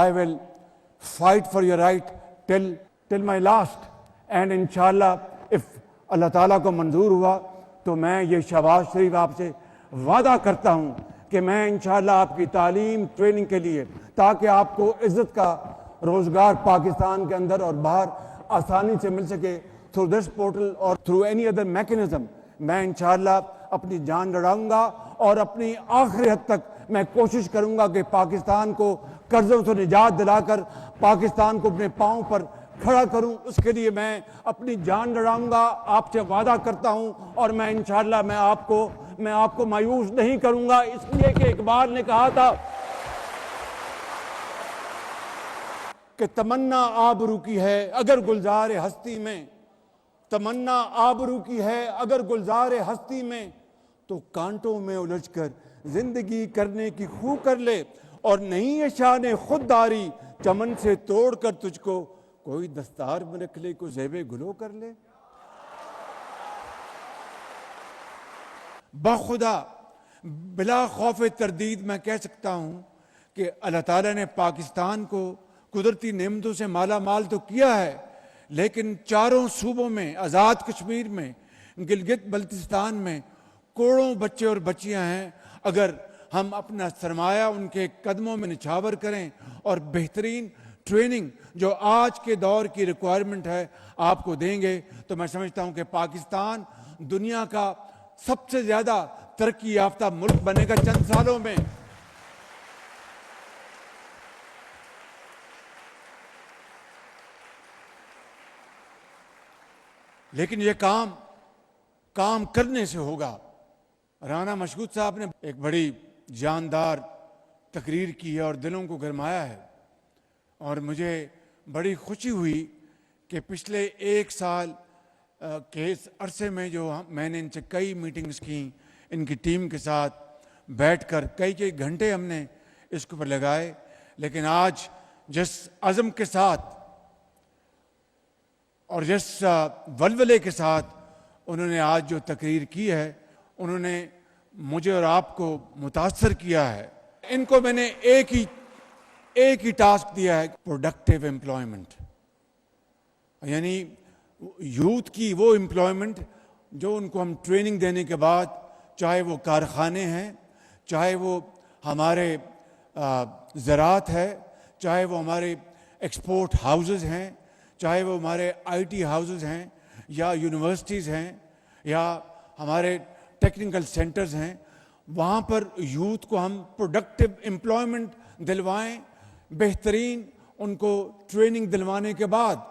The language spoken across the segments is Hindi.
I will fight for your right till my last. And इंशाल्लाह if अल्लाह ताला को मंजूर हुआ तो मैं ये शहबाज शरीफ आपसे वादा करता हूँ कि मैं इंशाल्लाह आपकी तालीम ट्रेनिंग के लिए, ताकि आपको इज्जत का रोज़गार पाकिस्तान के अंदर और बाहर आसानी से मिल सके, थ्रू दिस पोर्टल और थ्रू एनी अदर मैकेनिज्म, मैं इंशाल्लाह अपनी जान लड़ाऊंगा और अपनी आखिरी हद तक मैं कोशिश करूंगा कि पाकिस्तान को कर्जों से निजात दिलाकर पाकिस्तान को अपने पांव पर खड़ा करूं। उसके लिए मैं अपनी जान लड़ाऊंगा, आपसे वादा करता हूं। और मैं इंशाल्लाह मैं आपको मायूस नहीं करूंगा, इसलिए कि इकबाल ने कहा था कि तमन्ना आबरू की है अगर गुलजार हस्ती में, तमन्ना आबरू की है अगर गुलजार हस्ती में, तो कांटों में उलझकर जिंदगी करने की खू कर ले। और नहीं है शान खुददारी चमन से तोड़कर तुझको कोई दस्तार में रख ले, कोई ज़ेबे गुलो कर ले। बाखुदा बिला खौफ तरदीद मैं कह सकता हूं कि अल्लाह ताला ने पाकिस्तान को कुदरती नेमतों से माला माल तो किया है, लेकिन चारों सूबों में, आज़ाद कश्मीर में, गिलगित बल्तिस्तान में करोड़ों बच्चे और बच्चियां हैं। अगर हम अपना सरमाया उनके कदमों में निछावर करें और बेहतरीन ट्रेनिंग जो आज के दौर की रिक्वायरमेंट है आपको देंगे, तो मैं समझता हूं कि पाकिस्तान दुनिया का सबसे ज्यादा तरक्की याफ्ता मुल्क बनेगा चंद सालों में। लेकिन ये काम करने से होगा। राना मशहूद साहब ने एक बड़ी जानदार तकरीर की है और दिलों को गरमाया है, और मुझे बड़ी खुशी हुई कि पिछले एक साल के इस अरसे में जो मैंने इनसे कई मीटिंग्स की, इनकी टीम के साथ बैठकर कई घंटे हमने इसके ऊपर लगाए, लेकिन आज जिस अज़म के साथ और जिस वलवले के साथ उन्होंने आज जो तकरीर की है, उन्होंने मुझे और आपको मुतासर किया है। इनको मैंने एक ही टास्क दिया है, प्रोडक्टिव एम्प्लॉयमेंट, यानी यूथ की वो एम्प्लॉयमेंट जो उनको हम ट्रेनिंग देने के बाद, चाहे वो कारखाने हैं, चाहे वो हमारे ज़राअत है, चाहे वो हमारे एक्सपोर्ट हाउसेस हैं, चाहे वो हमारे आईटी हाउसेस हैं, या यूनिवर्सिटीज़ हैं, या हमारे टेक्निकल सेंटर्स हैं, वहाँ पर यूथ को हम प्रोडक्टिव एम्प्लॉयमेंट दिलवाएं, बेहतरीन उनको ट्रेनिंग दिलवाने के बाद।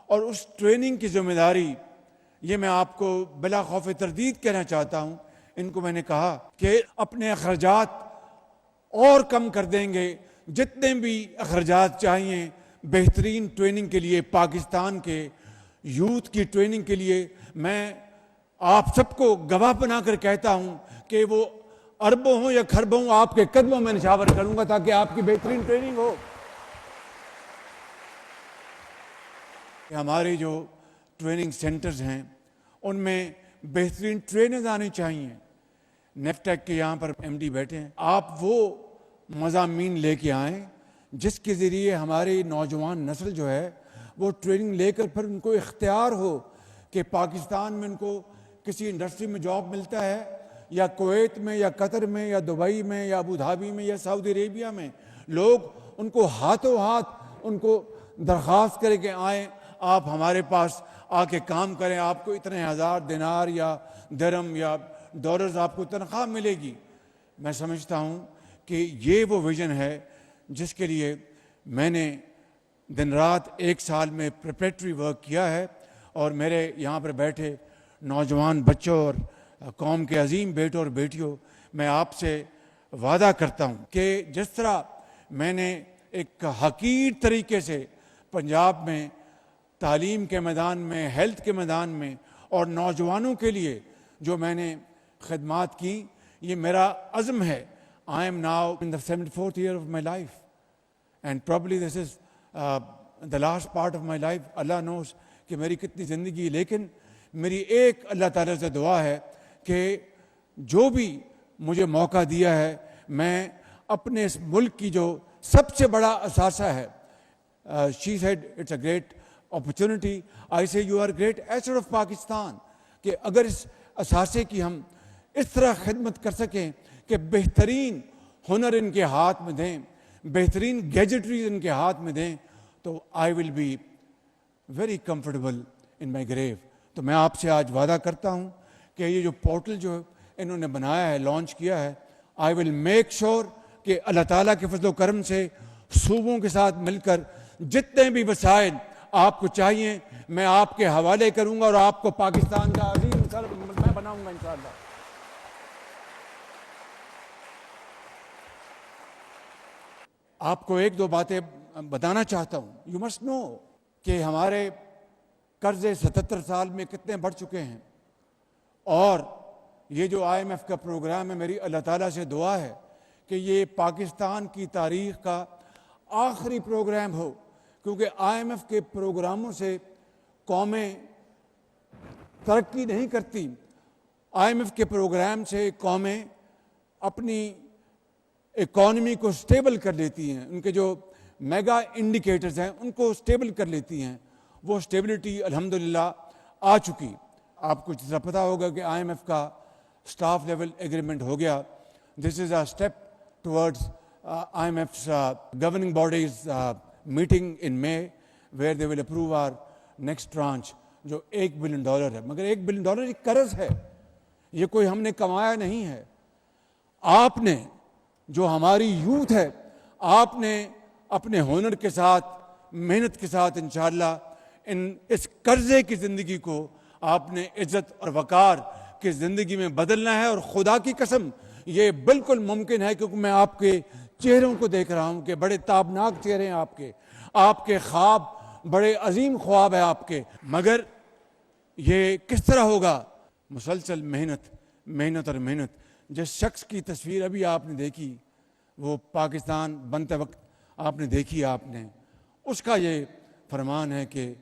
और उस ट्रेनिंग की जिम्मेदारी, ये मैं आपको बिला खौफ तरदीद कहना चाहता हूँ, इनको मैंने कहा कि अपने अखराजात और कम कर देंगे, जितने भी अखराजात चाहिए बेहतरीन ट्रेनिंग के लिए, पाकिस्तान के यूथ की ट्रेनिंग के लिए। मैं आप सबको गवाह बनाकर कहता हूं कि वो अरबों हो या खरबों आपके कदमों में निछावर करूंगा, ताकि आपकी बेहतरीन ट्रेनिंग हो। हमारे जो ट्रेनिंग सेंटर्स हैं उनमें बेहतरीन ट्रेनर्स आने चाहिए। नेफ्टेक के यहाँ पर एमडी बैठे हैं, आप वो मज़ामीन लेके आएँ जिसके ज़रिए हमारी नौजवान नस्ल जो है वो ट्रेनिंग लेकर फिर उनको इख्तियार हो कि पाकिस्तान में उनको किसी इंडस्ट्री में जॉब मिलता है, या कुवैत में, या कतर में, या दुबई में, या अबू धाबी में, या सऊदी अरेबिया में, लोग उनको हाथों हाथ उनको दरख्वास्त करके आएँ, आप हमारे पास आके काम करें, आपको इतने हज़ार दिनार या दिरहम या डॉलर्स आपको तनख्वाह मिलेगी। मैं समझता हूँ कि ये वो विज़न है जिसके लिए मैंने दिन रात एक साल में प्रिपरेटरी वर्क किया है। और मेरे यहाँ पर बैठे नौजवान बच्चों और कौम के अजीम बेटों और बेटियों, मैं आपसे वादा करता हूँ कि जिस तरह मैंने एक हकीर तरीके से पंजाब में तालीम के मैदान में, हेल्थ के मैदान में और नौजवानों के लिए जो मैंने खिदमात की, ये मेरा अज़्म है। I am now in the 74th year of my life and probably this is the last part of my life. Allah knows कि मेरी कितनी ज़िंदगी, लेकिन मेरी एक अल्लाह ताला से दुआ है कि जो भी मुझे मौका दिया है, मैं अपने इस मुल्क की जो सबसे बड़ा असासा है। She said it's a great opportunity, I say you are great asset of Pakistan, कि अगर इस असासे की हम इस तरह खिदमत कर सकें कि बेहतरीन हुनर इनके हाथ में दें, बेहतरीन गैजेटरीज इनके हाथ में दें, तो I will be very comfortable in my grave. तो मैं आपसे आज वादा करता हूँ कि ये जो पोर्टल जो इन्होंने बनाया है, लॉन्च किया है, आई विल मेक श्योर कि अल्लाह ताला के फजल करम से सूबों के साथ मिलकर जितने भी वसाइल आपको चाहिए मैं आपके हवाले करूंगा और आपको पाकिस्तान का अजीम सर मैं बनाऊंगा इंशाअल्लाह। आपको एक दो बातें बताना चाहता हूं। यू मस्ट नो कि हमारे कर्जे 77 साल में कितने बढ़ चुके हैं, और ये जो IMF का प्रोग्राम है, मेरी अल्लाह ताला से दुआ है कि ये पाकिस्तान की तारीख का आखिरी प्रोग्राम हो, क्योंकि IMF के प्रोग्रामों से कौमें तरक्की नहीं करती। IMF के प्रोग्राम से कौमें अपनी इकॉनमी को स्टेबल कर लेती हैं, उनके जो मेगा इंडिकेटर्स हैं उनको स्टेबल कर लेती हैं। वो स्टेबिलिटी अल्हम्दुलिल्लाह आ चुकी। आपको जैसा पता होगा कि IMF का स्टाफ लेवल एग्रीमेंट हो गया। This is a step towards IMF's governing bodies meeting in May, where they will approve our next tranche, जो $1 बिलियन है। मगर $1 बिलियन एक कर्ज है, ये कोई हमने कमाया नहीं है। आपने जो हमारी यूथ है, आपने अपने हुनर के साथ, मेहनत के साथ इंशाअल्लाह इस कर्जे की ज़िंदगी को आपने इज्जत और वकार की ज़िंदगी में बदलना है। और खुदा की कसम ये बिल्कुल मुमकिन है, क्योंकि मैं आपके चेहरों को देख रहा हूं कि बड़े ताबनाक चेहरे हैं आपके ख्वाब बड़े अजीम ख्वाब है आपके। मगर ये किस तरह होगा? मुसलसल मेहनत, मेहनत और मेहनत। जिस शख्स की तस्वीर अभी आपने देखी, वो पाकिस्तान बनते वक्त आपने देखी, आपने उसका ये फरमान है कि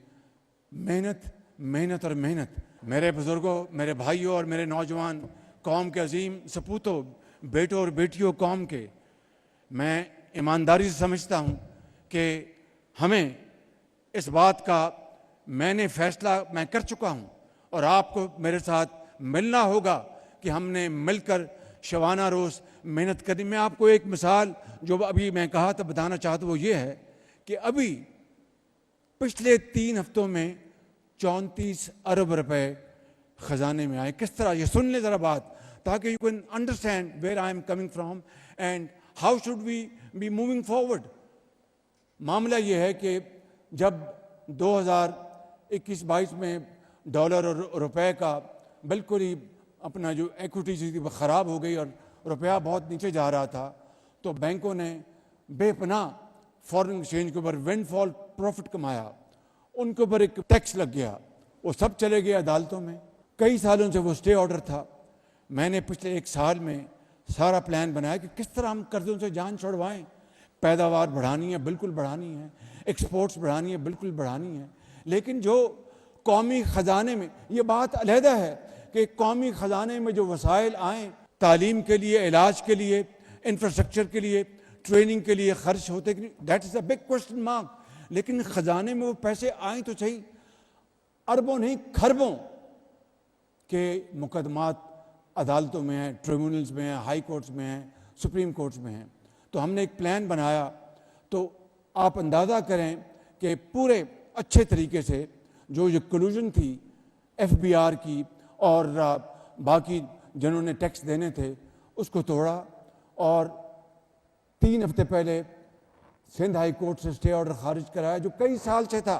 मेहनत, मेहनत और मेहनत। मेरे बुजुर्गों, मेरे भाइयों और मेरे नौजवान कौम के अजीम सपूतों, बेटों और बेटियों कौम के, मैं ईमानदारी से समझता हूँ कि हमें इस बात का मैंने फैसला मैं कर चुका हूँ, और आपको मेरे साथ मिलना होगा कि हमने मिलकर शबाना रोज़ मेहनत करनी। मैं आपको एक मिसाल जो अभी मैं कहा था बताना चाहता हूँ, वो ये है कि अभी पिछले 3 हफ्तों में 34 अरब रुपए ख़जाने में आए। किस तरह? ये सुन ले ज़रा बात, ताकि you can understand where I am coming from and how should we be moving forward. मामला ये है कि जब 2021-22 में डॉलर और रुपए का बिल्कुल ही अपना जो इक्विटी थी वो ख़राब हो गई और रुपया बहुत नीचे जा रहा था, तो बैंकों ने बेपनाह फॉरेन एक्सचेंज के ऊपर विंडफॉल प्रॉफिट कमाया। उनके ऊपर एक टैक्स लग गया, वो सब चले गए अदालतों में। कई सालों से वो स्टे ऑर्डर था। मैंने पिछले 1 साल में सारा प्लान बनाया कि किस तरह हम कर्जों से जान छुड़वाएं। पैदावार बढ़ानी है, बिल्कुल बढ़ानी है, एक्सपोर्ट्स बढ़ानी है, बिल्कुल बढ़ानी है। लेकिन जो कौमी ख़जाने में, ये बात अलहदा है कि कौमी ख़जाने में जो वसाइल आएँ तालीम के लिए, इलाज के लिए, इंफ्रास्ट्रक्चर के लिए, ट्रेनिंग के लिए खर्च होते कि नहीं, that is a big question mark. लेकिन ख़जाने में वो पैसे आए तो सही, अरबों नहीं खरबों के मुकदमात अदालतों में हैं, ट्रिब्यूनल्स में हैं, हाई कोर्ट्स में हैं, सुप्रीम कोर्ट्स में हैं। तो हमने एक प्लान बनाया, तो आप अंदाज़ा करें कि पूरे अच्छे तरीके से जो कलूजन थी FBR की और बाकी जिन्होंने टैक्स देने थे उसको तोड़ा, और 3 हफ्ते पहले सिंध हाई कोर्ट से स्टे ऑर्डर खारिज कराया जो कई साल से था।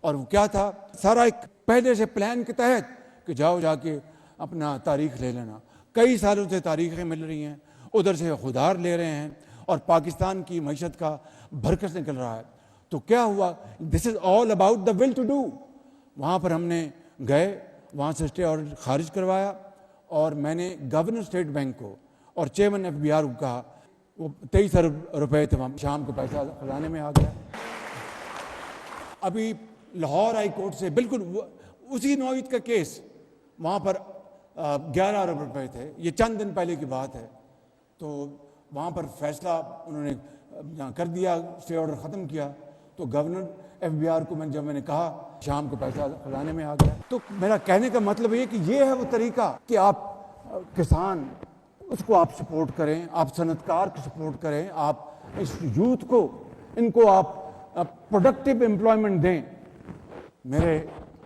और वो क्या था? सारा एक पहले से प्लान के तहत कि जाओ जाके अपना तारीख ले लेना। कई सालों से तारीखें मिल रही हैं, उधर से खुदार ले रहे हैं और पाकिस्तान की मईशत का भरकस निकल रहा है। तो क्या हुआ? This is all about the will to do. वहाँ पर हमने गए, वहाँ से स्टे ऑर्डर खारिज करवाया, और मैंने गवर्नर स्टेट बैंक को और चेयरमैन FBR को कहा, वो 23 अरब रुपए थे, वहाँ शाम को पैसा खजाने में आ गया। अभी लाहौर हाई कोर्ट से बिल्कुल उसी नौईद का केस, वहाँ पर 11 अरब रुपए थे। ये चंद दिन पहले की बात है। तो वहाँ पर फैसला उन्होंने कर दिया, स्टे ऑर्डर ख़त्म किया, तो गवर्नर FBR को जब मैंने कहा शाम को पैसा खजाने में आ गया। तो मेरा कहने का मतलब ये कि ये है वो तरीका कि आप किसान उसको आप सपोर्ट करें, आप सनतकार को सपोर्ट करें, आप इस यूथ को इनको आप प्रोडक्टिव एम्प्लॉयमेंट दें। मेरे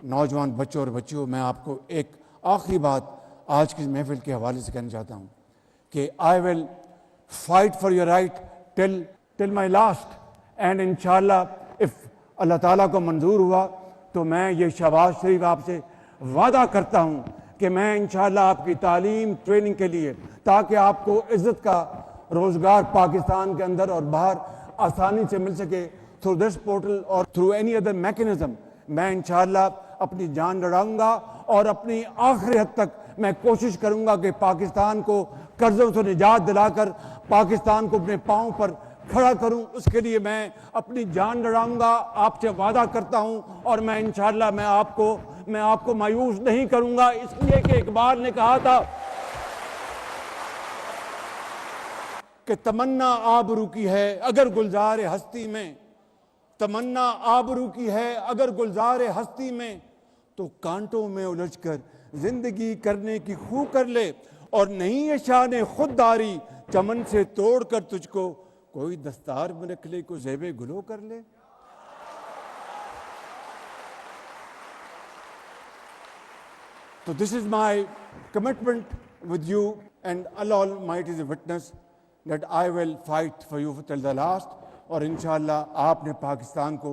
नौजवान बच्चों और बच्चियों, मैं आपको एक आखिरी बात आज की महफिल के हवाले से कहना चाहता हूँ कि I will fight for your right till my last, and इंशाल्लाह इफ अल्लाह ताला को मंजूर हुआ तो मैं ये शहबाज शरीफ आपसे वादा करता हूँ कि मैं इंशाल्लाह आपकी तालीम ट्रेनिंग के लिए, ताकि आपको इज़्ज़त का रोज़गार पाकिस्तान के अंदर और बाहर आसानी से मिल सके, थ्रू दिस पोर्टल और थ्रू एनी अदर मैकेनिज्म, मैं इंशाल्लाह अपनी जान लड़ाऊंगा और अपनी आखिरी हद तक मैं कोशिश करूंगा कि पाकिस्तान को कर्जों से निजात दिलाकर पाकिस्तान को अपने पांव पर खड़ा करूं। उसके लिए मैं अपनी जान लड़ाऊंगा, आपसे वादा करता हूं, और मैं इंशाल्लाह मैं आपको मायूस नहीं करूंगा, इसलिए कि इकबाल ने कहा था कि तमन्ना आबरू की है अगर गुलजार हस्ती में, तमन्ना आबरू की है अगर गुलजार हस्ती में, तो कांटों में उलझकर जिंदगी करने की खू कर ले, और नहीं ये शान खुददारी चमन से तोड़कर तुझको कोई दस्तार में रख ले, कोई ज़ेबे गुलो कर ले। So this is my commitment with you, and Allah Almighty is a witness that I will fight for you till the last। और इंशाअल्लाह आपने पाकिस्तान को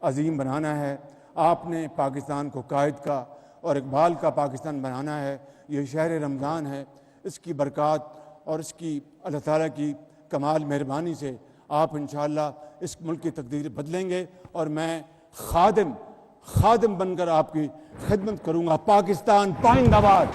अजीम बनाना है, आपने पाकिस्तान को कायद का और इकबाल का पाकिस्तान बनाना है। ये शहर रमज़ान है, इसकी बरक़ात और इसकी अल्लाह ताला की कमाल मेहरबानी से आप इंशाअल्लाह इस मुल्क की तकदीर बदलेंगे, और मैं खादिम बनकर आपकी खिदमत करूँगा। पाकिस्तान पाइंदाबाद।